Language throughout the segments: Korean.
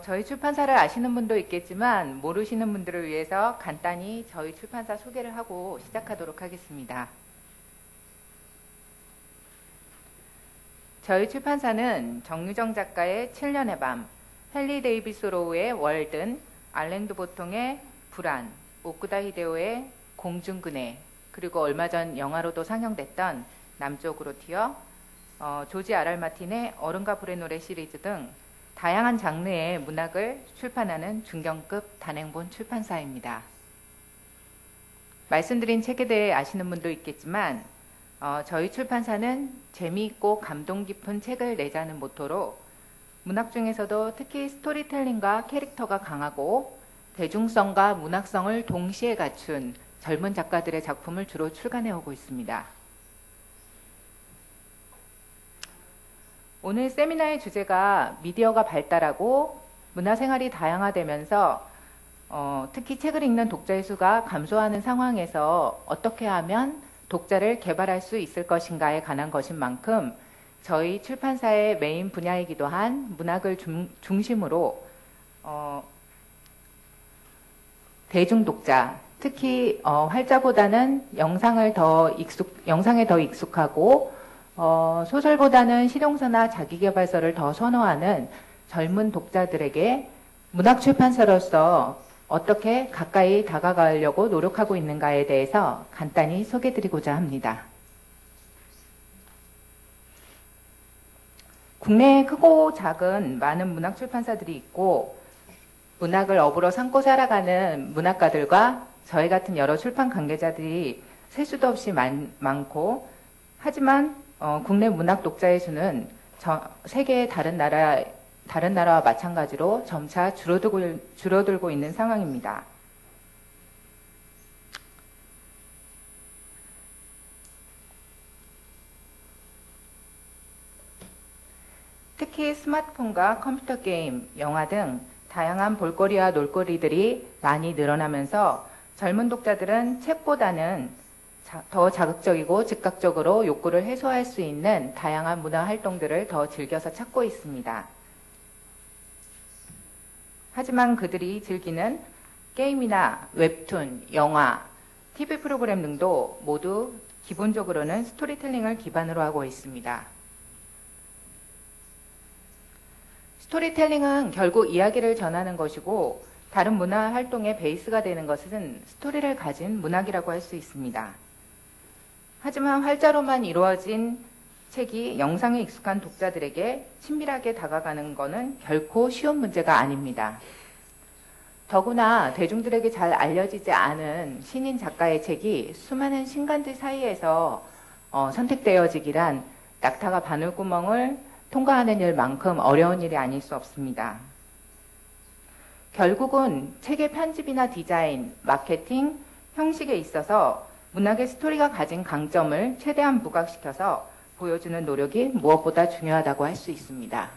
저희 출판사를 아시는 분도 있겠지만 모르시는 분들을 위해서 간단히 저희 출판사 소개를 하고 시작하도록 하겠습니다. 저희 출판사는 정유정 작가의 7년의 밤, 헨리 데이비스 로우의 월든, 알랭 드보통의 불안, 오쿠다 히데오의 공중근해, 그리고 얼마 전 영화로도 상영됐던 남쪽으로 튀어, 조지 R.R. 마틴의 어른과 불의 노래 시리즈 등 다양한 장르의 문학을 출판하는 중견급 단행본 출판사입니다. 말씀드린 책에 대해 아시는 분도 있겠지만 저희 출판사는 재미있고 감동 깊은 책을 내자는 모토로 문학 중에서도 특히 스토리텔링과 캐릭터가 강하고 대중성과 문학성을 동시에 갖춘 젊은 작가들의 작품을 주로 출간해 오고 있습니다. 오늘 세미나의 주제가 미디어가 발달하고 문화생활이 다양화되면서 특히 책을 읽는 독자의 수가 감소하는 상황에서 어떻게 하면 독자를 개발할 수 있을 것인가에 관한 것인 만큼 저희 출판사의 메인 분야이기도 한 문학을 중심으로 대중독자, 특히 활자보다는 영상에 더 익숙하고 소설보다는 실용서나 자기계발서를 더 선호하는 젊은 독자들에게 문학 출판사로서 어떻게 가까이 다가가려고 노력하고 있는가에 대해서 간단히 소개드리고자 합니다. 국내에 크고 작은 많은 문학 출판사들이 있고 문학을 업으로 삼고 살아가는 문학가들과 저희 같은 여러 출판 관계자들이 셀 수도 없이 많고, 하지만 국내 문학 독자의 수는 세계의 다른 나라와 마찬가지로 점차 줄어들고 있는 상황입니다. 특히 스마트폰과 컴퓨터 게임, 영화 등 다양한 볼거리와 놀거리들이 많이 늘어나면서 젊은 독자들은 책보다는 더 자극적이고 즉각적으로 욕구를 해소할 수 있는 다양한 문화 활동들을 더 즐겨서 찾고 있습니다. 하지만 그들이 즐기는 게임이나 웹툰, 영화, TV 프로그램 등도 모두 기본적으로는 스토리텔링을 기반으로 하고 있습니다. 스토리텔링은 결국 이야기를 전하는 것이고 다른 문화 활동의 베이스가 되는 것은 스토리를 가진 문학이라고 할 수 있습니다. 하지만 활자로만 이루어진 책이 영상에 익숙한 독자들에게 친밀하게 다가가는 것은 결코 쉬운 문제가 아닙니다. 더구나 대중들에게 잘 알려지지 않은 신인 작가의 책이 수많은 신간들 사이에서 선택되어지기란 낙타가 바늘구멍을 통과하는 일만큼 어려운 일이 아닐 수 없습니다. 결국은 책의 편집이나 디자인, 마케팅, 형식에 있어서 문학의 스토리가 가진 강점을 최대한 부각시켜서 보여주는 노력이 무엇보다 중요하다고 할 수 있습니다.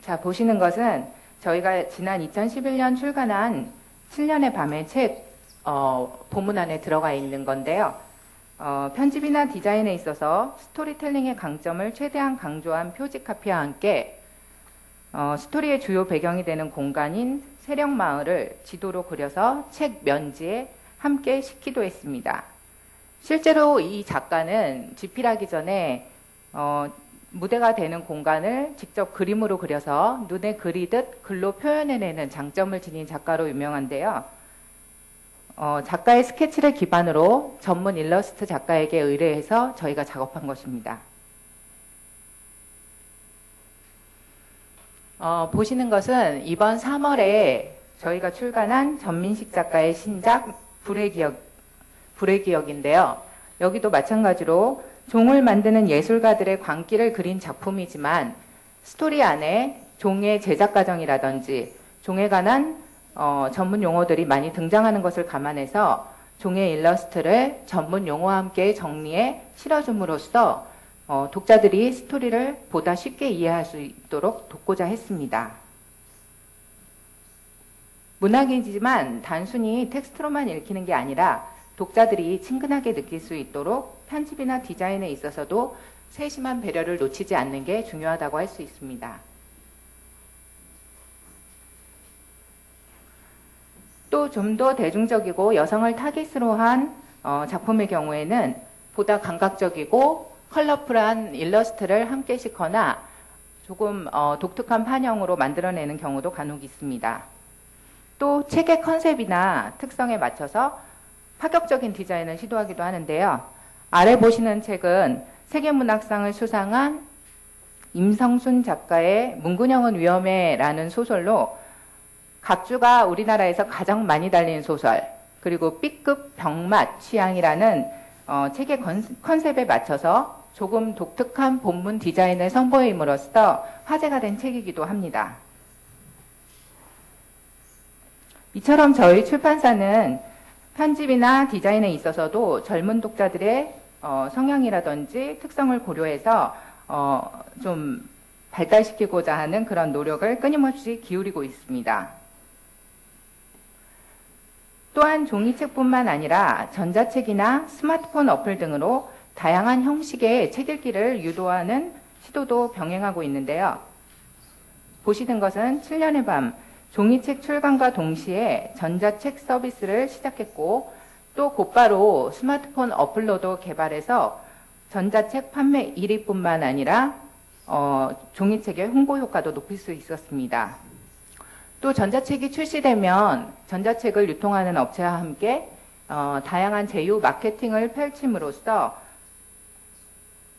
자, 보시는 것은 저희가 지난 2011년 출간한 7년의 밤의 책 본문 안에 들어가 있는 건데요. 편집이나 디자인에 있어서 스토리텔링의 강점을 최대한 강조한 표지 카피와 함께 스토리의 주요 배경이 되는 공간인 세령마을을 지도로 그려서 책 면지에 함께 식기도 했습니다. 실제로 이 작가는 집필하기 전에 무대가 되는 공간을 직접 그림으로 그려서 눈에 그리듯 글로 표현해내는 장점을 지닌 작가로 유명한데요. 작가의 스케치를 기반으로 전문 일러스트 작가에게 의뢰해서 저희가 작업한 것입니다. 보시는 것은 이번 3월에 저희가 출간한 전민식 작가의 신작 불의 기억인데요. 여기도 마찬가지로 종을 만드는 예술가들의 광기를 그린 작품이지만 스토리 안에 종의 제작 과정이라든지 종에 관한 전문 용어들이 많이 등장하는 것을 감안해서 종의 일러스트를 전문 용어와 함께 정리해 실어줌으로써 독자들이 스토리를 보다 쉽게 이해할 수 있도록 돕고자 했습니다. 문학이지만 단순히 텍스트로만 읽히는 게 아니라 독자들이 친근하게 느낄 수 있도록 편집이나 디자인에 있어서도 세심한 배려를 놓치지 않는 게 중요하다고 할 수 있습니다. 또 좀 더 대중적이고 여성을 타깃으로 한 작품의 경우에는 보다 감각적이고 컬러풀한 일러스트를 함께 싣거나 조금 독특한 판형으로 만들어내는 경우도 간혹 있습니다. 또 책의 컨셉이나 특성에 맞춰서 파격적인 디자인을 시도하기도 하는데요. 아래 보시는 책은 세계문학상을 수상한 임성순 작가의 문근영은 위험해라는 소설로 각주가 우리나라에서 가장 많이 달린 소설, 그리고 B급 병맛 취향이라는 책의 컨셉에 맞춰서 조금 독특한 본문 디자인을 선보임으로써 화제가 된 책이기도 합니다. 이처럼 저희 출판사는 편집이나 디자인에 있어서도 젊은 독자들의 성향이라든지 특성을 고려해서 좀 발달시키고자 하는 그런 노력을 끊임없이 기울이고 있습니다. 또한 종이책뿐만 아니라 전자책이나 스마트폰 어플 등으로 다양한 형식의 책 읽기를 유도하는 시도도 병행하고 있는데요. 보시는 것은 7년의 밤, 종이책 출간과 동시에 전자책 서비스를 시작했고 또 곧바로 스마트폰 어플로도 개발해서 전자책 판매 1위뿐만 아니라 종이책의 홍보 효과도 높일 수 있었습니다. 또 전자책이 출시되면 전자책을 유통하는 업체와 함께 다양한 제휴 마케팅을 펼침으로써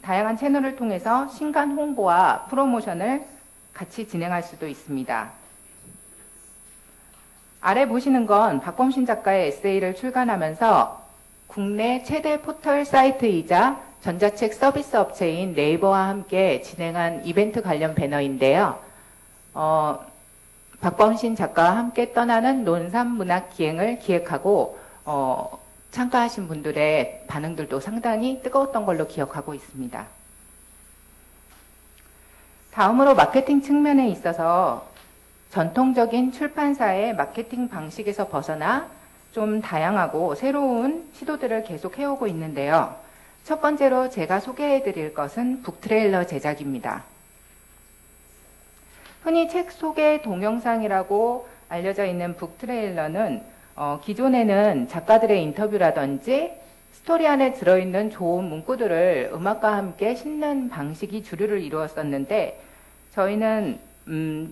다양한 채널을 통해서 신간 홍보와 프로모션을 같이 진행할 수도 있습니다. 아래 보시는 건 박범신 작가의 에세이를 출간하면서 국내 최대 포털 사이트이자 전자책 서비스 업체인 네이버와 함께 진행한 이벤트 관련 배너인데요. 박범신 작가와 함께 떠나는 논산문학 기행을 기획하고 참가하신 분들의 반응들도 상당히 뜨거웠던 걸로 기억하고 있습니다. 다음으로 마케팅 측면에 있어서 전통적인 출판사의 마케팅 방식에서 벗어나 좀 다양하고 새로운 시도들을 계속 해오고 있는데요. 첫 번째로 제가 소개해드릴 것은 북트레일러 제작입니다. 흔히 책 소개 동영상이라고 알려져 있는 북트레일러는 기존에는 작가들의 인터뷰라든지 스토리 안에 들어있는 좋은 문구들을 음악과 함께 싣는 방식이 주류를 이루었었는데 저희는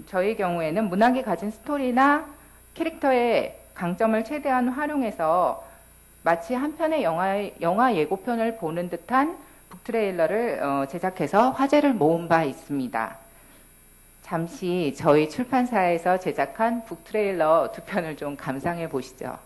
저희 경우에는 문학이 가진 스토리나 캐릭터의 강점을 최대한 활용해서 마치 한 편의 영화 예고편을 보는 듯한 북트레일러를 제작해서 화제를 모은 바 있습니다. 잠시 저희 출판사에서 제작한 북트레일러 2편을 좀 감상해 보시죠.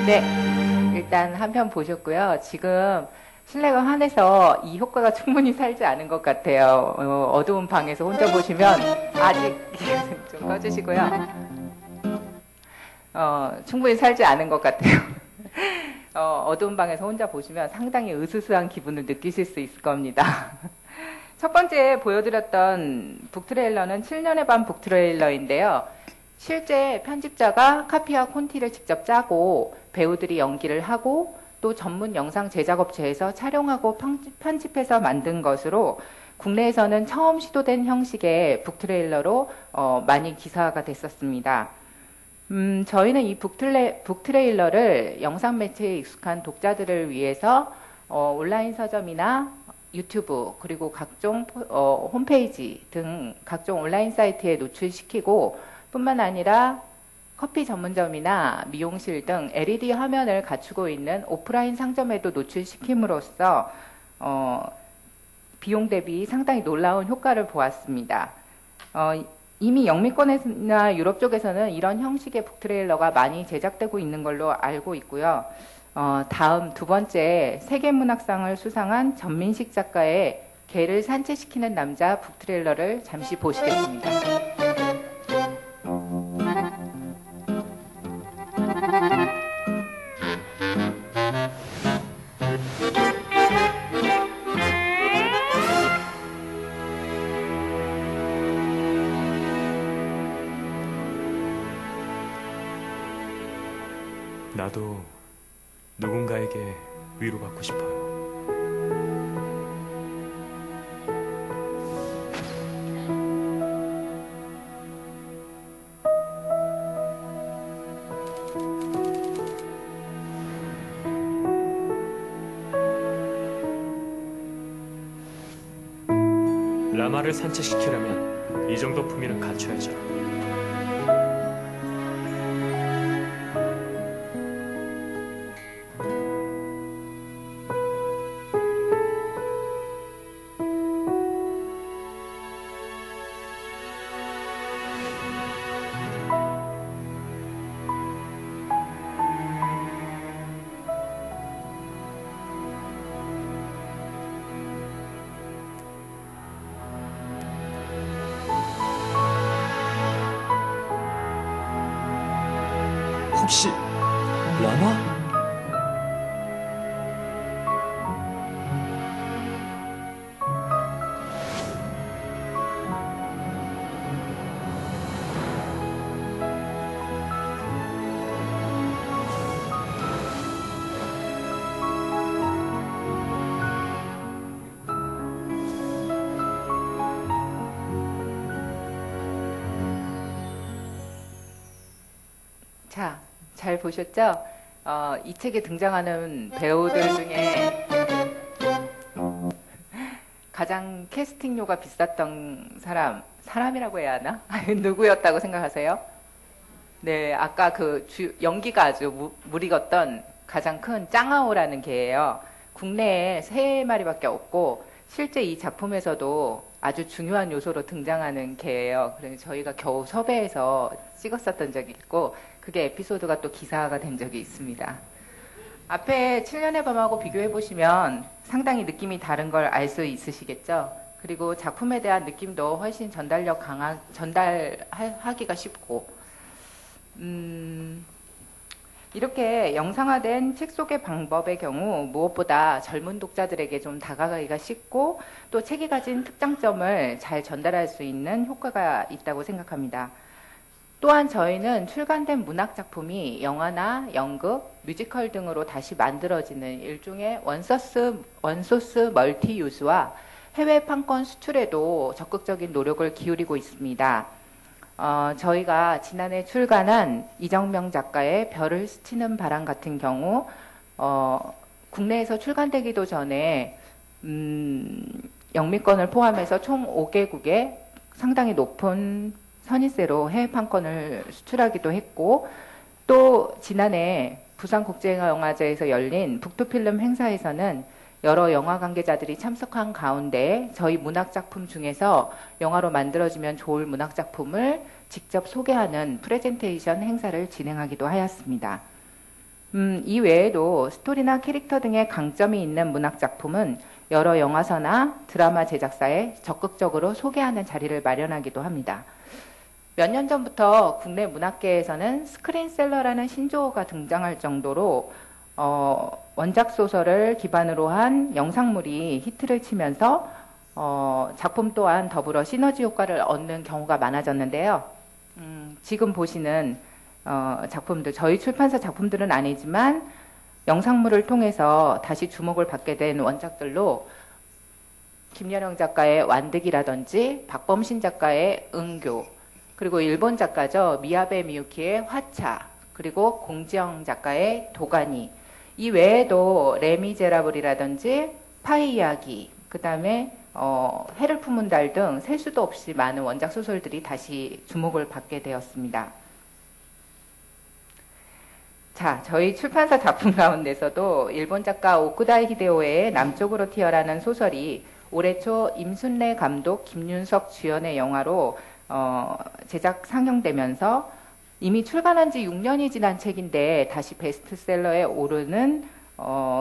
네, 일단 한 편 보셨고요. 지금 실내가 환해서 이 효과가 충분히 살지 않은 것 같아요. 어두운 방에서 혼자 보시면 아직 좀 꺼주시고요. 충분히 살지 않은 것 같아요. 어두운 방에서 혼자 보시면 상당히 으스스한 기분을 느끼실 수 있을 겁니다. 첫 번째 보여드렸던 북트레일러는 7년의 밤 북트레일러인데요. 실제 편집자가 카피와 콘티를 직접 짜고 배우들이 연기를 하고 또 전문 영상 제작업체에서 촬영하고 편집해서 만든 것으로 국내에서는 처음 시도된 형식의 북트레일러로 많이 기사화가 됐었습니다. 저희는 이 북트레일러를 영상 매체에 익숙한 독자들을 위해서 온라인 서점이나 유튜브 그리고 각종 홈페이지 등 각종 온라인 사이트에 노출시키고 뿐만 아니라 커피 전문점이나 미용실 등 LED 화면을 갖추고 있는 오프라인 상점에도 노출시킴으로써 비용 대비 상당히 놀라운 효과를 보았습니다. 이미 영미권이나 유럽 쪽에서는 이런 형식의 북트레일러가 많이 제작되고 있는 걸로 알고 있고요. 다음 두 번째 세계문학상을 수상한 전민식 작가의 개를 산책시키는 남자 북트레일러를 잠시 보시겠습니다. 나도 누군가에게 위로받고 싶어요. 라마를 산책시키려면 이 정도 품위는 갖춰야죠. 혹시 라마? 자, 잘 보셨죠? 이 책에 등장하는 배우들 중에 가장 캐스팅료가 비쌌던 사람이라고 해야 하나? 누구였다고 생각하세요? 네, 아까 연기가 아주 무리걷던 가장 큰 짱아오라는 개예요. 국내에 3마리밖에 없고 실제 이 작품에서도 아주 중요한 요소로 등장하는 개예요. 그래서 저희가 겨우 섭외해서 찍었었던 적이 있고 그게 에피소드가 또 기사화가 된 적이 있습니다. 앞에 7년의 밤하고 비교해 보시면 상당히 느낌이 다른 걸 알 수 있으시겠죠? 그리고 작품에 대한 느낌도 훨씬 전달하기가 쉽고 이렇게 영상화된 책 속의 방법의 경우 무엇보다 젊은 독자들에게 좀 다가가기가 쉽고 또 책이 가진 특장점을 잘 전달할 수 있는 효과가 있다고 생각합니다. 또한 저희는 출간된 문학작품이 영화나 연극, 뮤지컬 등으로 다시 만들어지는 일종의 원소스 멀티유즈와 해외 판권 수출에도 적극적인 노력을 기울이고 있습니다. 저희가 지난해 출간한 이정명 작가의 별을 스치는 바람 같은 경우 국내에서 출간되기도 전에 영미권을 포함해서 총 5개국에 상당히 높은 선입세로 해외 판권을 수출하기도 했고 또 지난해 부산국제영화제에서 열린 북두필름 행사에서는 여러 영화 관계자들이 참석한 가운데 저희 문학작품 중에서 영화로 만들어지면 좋을 문학작품을 직접 소개하는 프레젠테이션 행사를 진행하기도 하였습니다. 이 외에도 스토리나 캐릭터 등의 강점이 있는 문학작품은 여러 영화사나 드라마 제작사에 적극적으로 소개하는 자리를 마련하기도 합니다. 몇 년 전부터 국내 문학계에서는 스크린셀러라는 신조어가 등장할 정도로 원작 소설을 기반으로 한 영상물이 히트를 치면서 작품 또한 더불어 시너지 효과를 얻는 경우가 많아졌는데요. 지금 보시는 작품들, 저희 출판사 작품들은 아니지만 영상물을 통해서 다시 주목을 받게 된 원작들로 김연영 작가의 완득이라든지 박범신 작가의 응교, 그리고 일본 작가죠. 미야베 미유키의 화차, 그리고 공지영 작가의 도가니, 이 외에도 레미제라블이라든지 파이 이야기, 그 다음에 해를 품은 달 등 셀 수도 없이 많은 원작 소설들이 다시 주목을 받게 되었습니다. 자, 저희 출판사 작품 가운데서도 일본 작가 오쿠다 히데오의 남쪽으로 튀어라는 소설이 올해 초 임순례 감독, 김윤석 주연의 영화로 제작 상영되면서 이미 출간한 지 6년이 지난 책인데 다시 베스트셀러에 오르는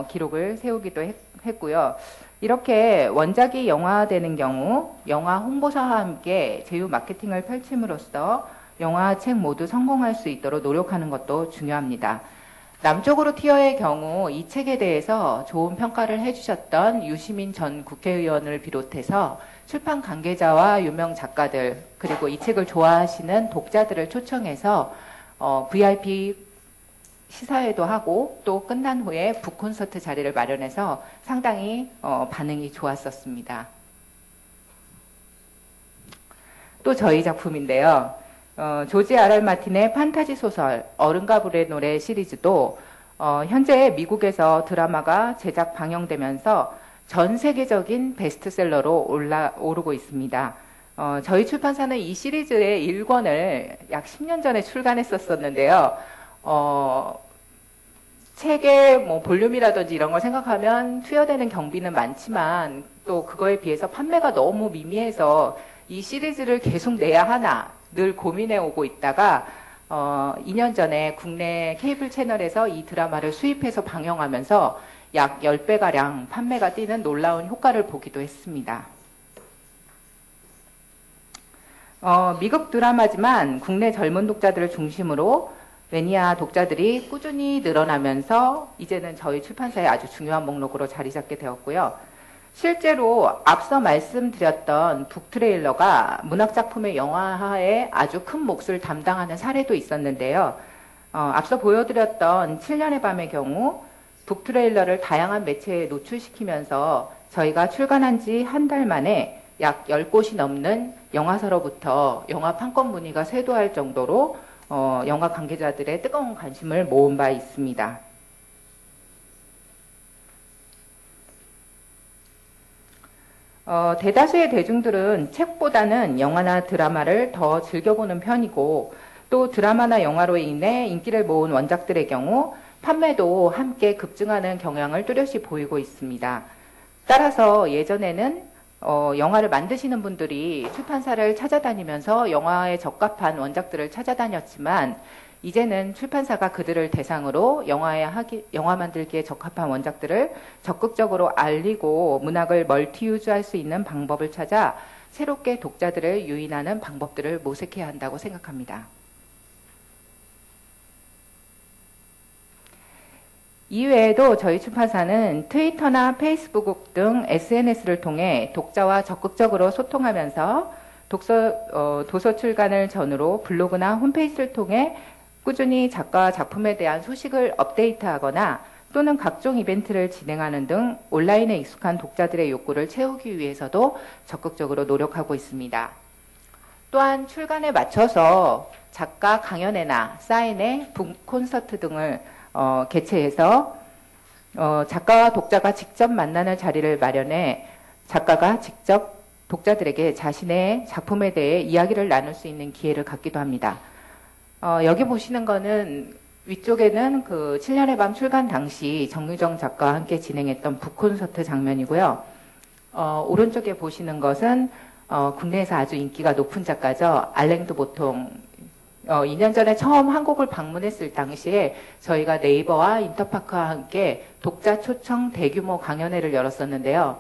기록을 세우기도 했고요. 이렇게 원작이 영화되는 경우 영화 홍보사와 함께 제휴 마케팅을 펼침으로써 영화, 책 모두 성공할 수 있도록 노력하는 것도 중요합니다. 남쪽으로 튀어의 경우 이 책에 대해서 좋은 평가를 해주셨던 유시민 전 국회의원을 비롯해서 출판 관계자와 유명 작가들, 그리고 이 책을 좋아하시는 독자들을 초청해서 VIP 시사회도 하고 또 끝난 후에 북콘서트 자리를 마련해서 상당히 반응이 좋았었습니다. 또 저희 작품인데요. 조지 R.R. 마틴의 판타지 소설 어른과 불의 노래 시리즈도 현재 미국에서 드라마가 제작 방영되면서 전 세계적인 베스트셀러로 오르고 있습니다. 저희 출판사는 이 시리즈의 1권을 약 10년 전에 출간했었는데요. 책의 뭐 볼륨이라든지 이런 걸 생각하면 투여되는 경비는 많지만 또 그거에 비해서 판매가 너무 미미해서 이 시리즈를 계속 내야 하나 늘 고민해 오고 있다가 2년 전에 국내 케이블 채널에서 이 드라마를 수입해서 방영하면서 약 10배가량 판매가 뛰는 놀라운 효과를 보기도 했습니다. 미국 드라마지만 국내 젊은 독자들을 중심으로 매니아 독자들이 꾸준히 늘어나면서 이제는 저희 출판사의 아주 중요한 목록으로 자리 잡게 되었고요. 실제로 앞서 말씀드렸던 북트레일러가 문학작품의 영화화에 아주 큰 몫을 담당하는 사례도 있었는데요. 앞서 보여드렸던 7년의 밤의 경우 북트레일러를 다양한 매체에 노출시키면서 저희가 출간한 지 한 달 만에 약 10곳이 넘는 영화사로부터 영화 판권 문의가 쇄도할 정도로 영화 관계자들의 뜨거운 관심을 모은 바 있습니다. 대다수의 대중들은 책보다는 영화나 드라마를 더 즐겨보는 편이고 또 드라마나 영화로 인해 인기를 모은 원작들의 경우 판매도 함께 급증하는 경향을 뚜렷이 보이고 있습니다. 따라서 예전에는 영화를 만드시는 분들이 출판사를 찾아다니면서 영화에 적합한 원작들을 찾아다녔지만 이제는 출판사가 그들을 대상으로 영화 만들기에 적합한 원작들을 적극적으로 알리고 문학을 멀티유즈할 수 있는 방법을 찾아 새롭게 독자들을 유인하는 방법들을 모색해야 한다고 생각합니다. 이외에도 저희 출판사는 트위터나 페이스북 등 SNS를 통해 독자와 적극적으로 소통하면서 도서 출간을 전후로 블로그나 홈페이지를 통해 꾸준히 작가와 작품에 대한 소식을 업데이트하거나 또는 각종 이벤트를 진행하는 등 온라인에 익숙한 독자들의 욕구를 채우기 위해서도 적극적으로 노력하고 있습니다. 또한 출간에 맞춰서 작가 강연회나 사인회, 북콘서트 등을 개최해서 작가와 독자가 직접 만나는 자리를 마련해 작가가 직접 독자들에게 자신의 작품에 대해 이야기를 나눌 수 있는 기회를 갖기도 합니다. 여기 보시는 거는 위쪽에는 그 7년의 밤 출간 당시 정유정 작가와 함께 진행했던 북콘서트 장면이고요. 오른쪽에 보시는 것은 국내에서 아주 인기가 높은 작가죠. 알랭드 보통 2년 전에 처음 한국을 방문했을 당시에 저희가 네이버와 인터파크와 함께 독자 초청 대규모 강연회를 열었었는데요.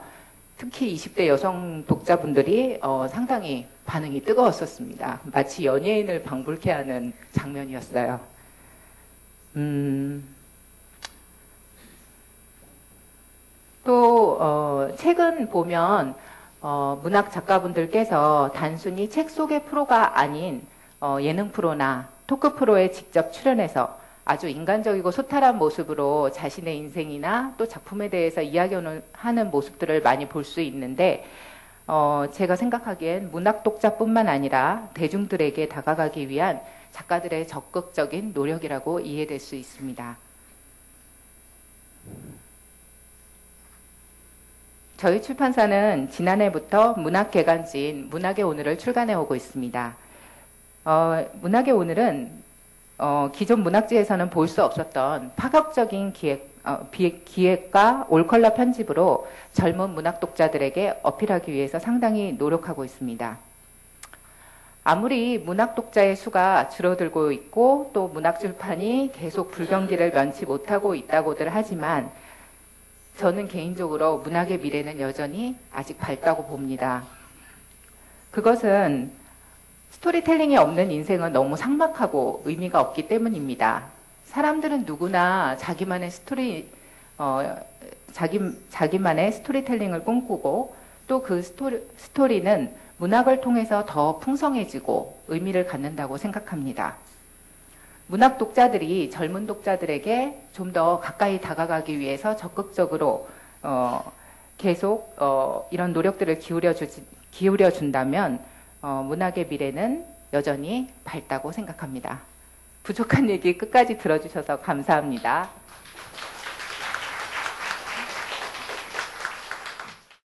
특히 20대 여성 독자분들이 상당히 반응이 뜨거웠었습니다. 마치 연예인을 방불케 하는 장면이었어요. 또 최근 보면 문학 작가분들께서 단순히 책 소개 프로가 아닌 예능 프로나 토크 프로에 직접 출연해서 아주 인간적이고 소탈한 모습으로 자신의 인생이나 또 작품에 대해서 이야기하는 모습들을 많이 볼 수 있는데, 제가 생각하기엔 문학 독자뿐만 아니라 대중들에게 다가가기 위한 작가들의 적극적인 노력이라고 이해될 수 있습니다. 저희 출판사는 지난해부터 문학 개간지인 문학의 오늘을 출간해 오고 있습니다. 문학의 오늘은 기존 문학지에서는 볼 수 없었던 파격적인 기획과 올컬러 편집으로 젊은 문학 독자들에게 어필하기 위해서 상당히 노력하고 있습니다. 아무리 문학 독자의 수가 줄어들고 있고 또 문학 출판이 계속 불경기를 면치 못하고 있다고들 하지만 저는 개인적으로 문학의 미래는 여전히 아직 밝다고 봅니다. 그것은 스토리텔링이 없는 인생은 너무 삭막하고 의미가 없기 때문입니다. 사람들은 누구나 자기만의 자기만의 스토리텔링을 꿈꾸고 또 그 스토리는 문학을 통해서 더 풍성해지고 의미를 갖는다고 생각합니다. 문학 독자들이 젊은 독자들에게 좀 더 가까이 다가가기 위해서 적극적으로 계속 이런 노력들을 기울여 준다면 문학의 미래는 여전히 밝다고 생각합니다. 부족한 얘기 끝까지 들어주셔서 감사합니다.